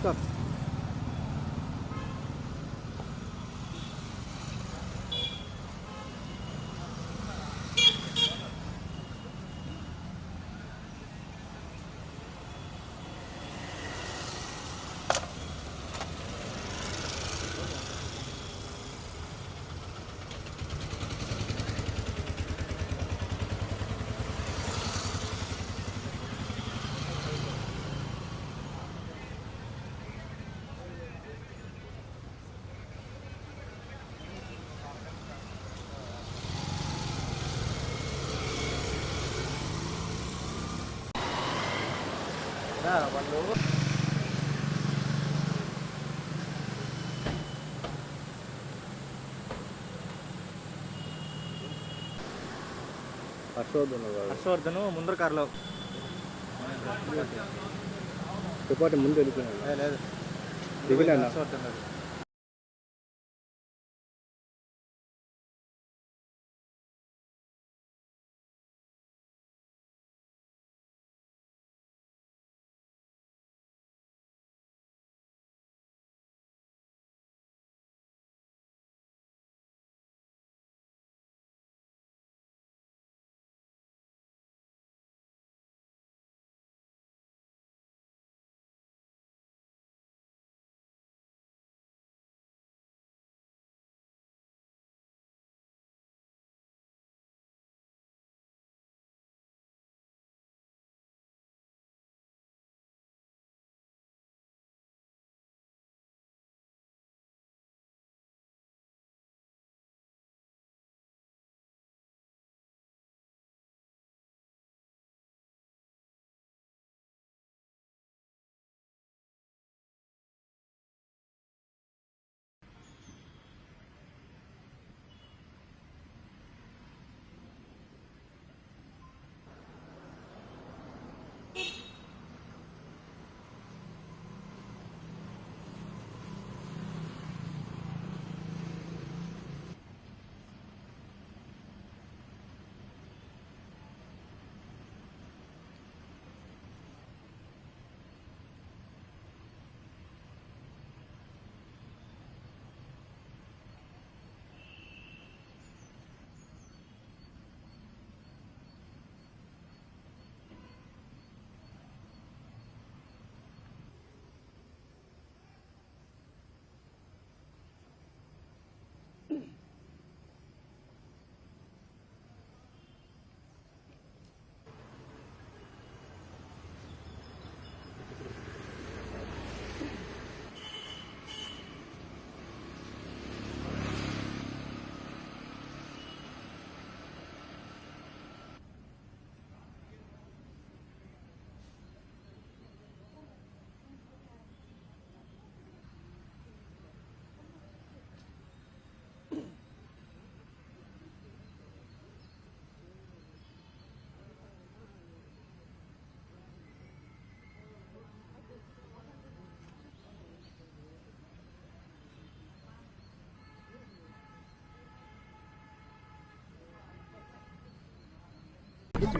Stop. Harshavardhan ముందర కారులో report ముందు వెళ్ళిపోయినా లేదు హర్షవర్ధన్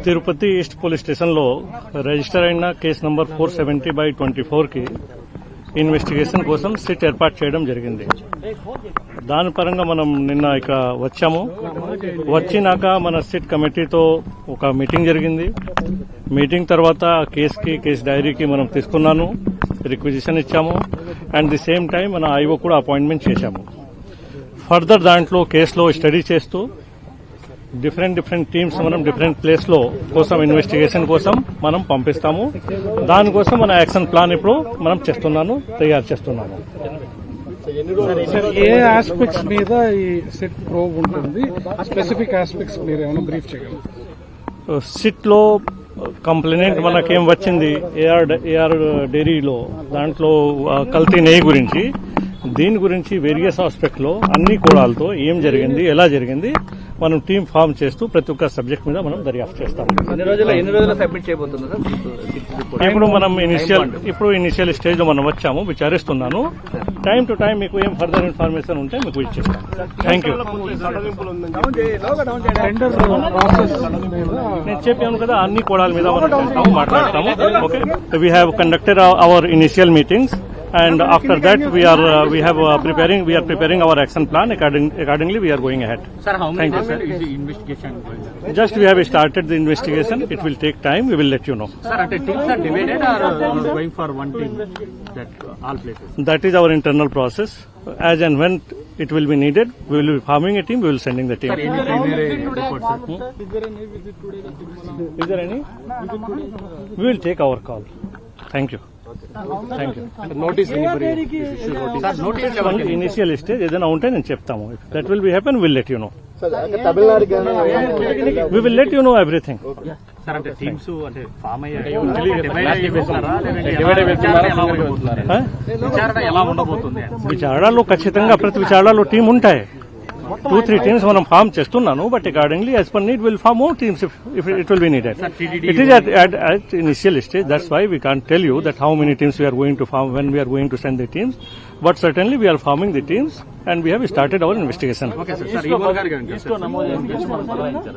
తిరుపతి ఈస్ట్ పోలీస్ స్టేషన్లో రిజిస్టర్ అయిన కేసు నంబర్ 470/24 కి ఇన్వెస్టిగేషన్ కోసం సిట్ ఏర్పాటు చేయడం జరిగింది. దాని పరంగా మనం నిన్న ఇక్కడ వచ్చాము. వచ్చినాక మన సిట్ కమిటీతో ఒక మీటింగ్ జరిగింది. మీటింగ్ తర్వాత కేసు డైరీకి మనం తీసుకున్నాను, రిక్విజిషన్ ఇచ్చాము. అండ్ ది సేమ్ టైం మన ఐఓ కూడా అపాయింట్మెంట్ చేశాము. ఫర్దర్ దాంట్లో కేసులో స్టడీ చేస్తూ డిఫరెంట్ టీమ్స్ మనం డిఫరెంట్ ప్లేస్ లో కోసం ఇన్వెస్టిగేషన్ కోసం మనం పంపిస్తాము. దానికోసం మన యాక్షన్ ప్లాన్ ఇప్పుడు మనం తయారు చేస్తున్నాము. ఏ ఆస్పెక్ట్స్ మీద ఈ సిట్ ప్రోబ్ ఉంటుంది, స్పెసిఫిక్ ఆస్పెక్ట్స్ మీరు ఏమైనా బ్రీఫ్ చేయగలరు? సిట్ లో కంప్లైంట్ మనకేం వచ్చింది ఏఆర్ డైరీలో దాంట్లో కల్తీ నెయ్యి గురించి, దీని గురించి వేరియస్ ఆస్పెక్ట్ లో అన్ని కోణాలతో ఏం జరిగింది, ఎలా జరిగింది మనం టీం ఫామ్ చేస్తూ ప్రతి ఒక్క సబ్జెక్ట్ మీద మనం దర్యాప్తు చేస్తాం. ఎన్ని రోజులు సబ్మిట్ చేయబోతున్నారు? ఇప్పుడు మనం ఇనిషియల్ స్టేజ్ లో మనం వచ్చాము, విచారిస్తున్నాను. టైం టు టైం మీకు ఏం ఫర్దర్ ఇన్ఫర్మేషన్ ఉంటే మీకు ఇచ్చేస్తాం. Thank you. నేను చెప్పాను కదా, అన్ని కోణాల మీద మనం మాట్లాడతాము. Okay, we have conducted our initial meetings And after that, we are preparing our action plan. Accordingly, we are going ahead. Sir, how Thank you. sir, is the investigation going on? Just we have started the investigation. It will take time. We will let you know. Sir, at teams are divided or going for one team? That all places. That is our internal process. As and when it will be needed, we will be forming a team. We will sending the team. Sir, any primary reports? Sir? Is there any? We will take our call. Thank you. Thank you. Notice Only initial stage ఏదైనా ఉంటే నేను చెప్తాము. If that will be happen, we'll let you know. We will let you know everything. Sir అంటే teams అంటే form విచారణ ఎలా ఉండబోతుంది? విచారణలో ఖచ్చితంగా ప్రతి విచారణలో టీం ఉంటాయి. 2-3 teams మనం ఫామ్ చేస్తున్నాను. But accordingly as per need will form more teams if it will be needed. It is at initial stage. That's why we can't tell you that how many teams we are going to form, when we are going to send the teams. But certainly we are forming the teams and we have started our investigation. Okay sir, EO గారు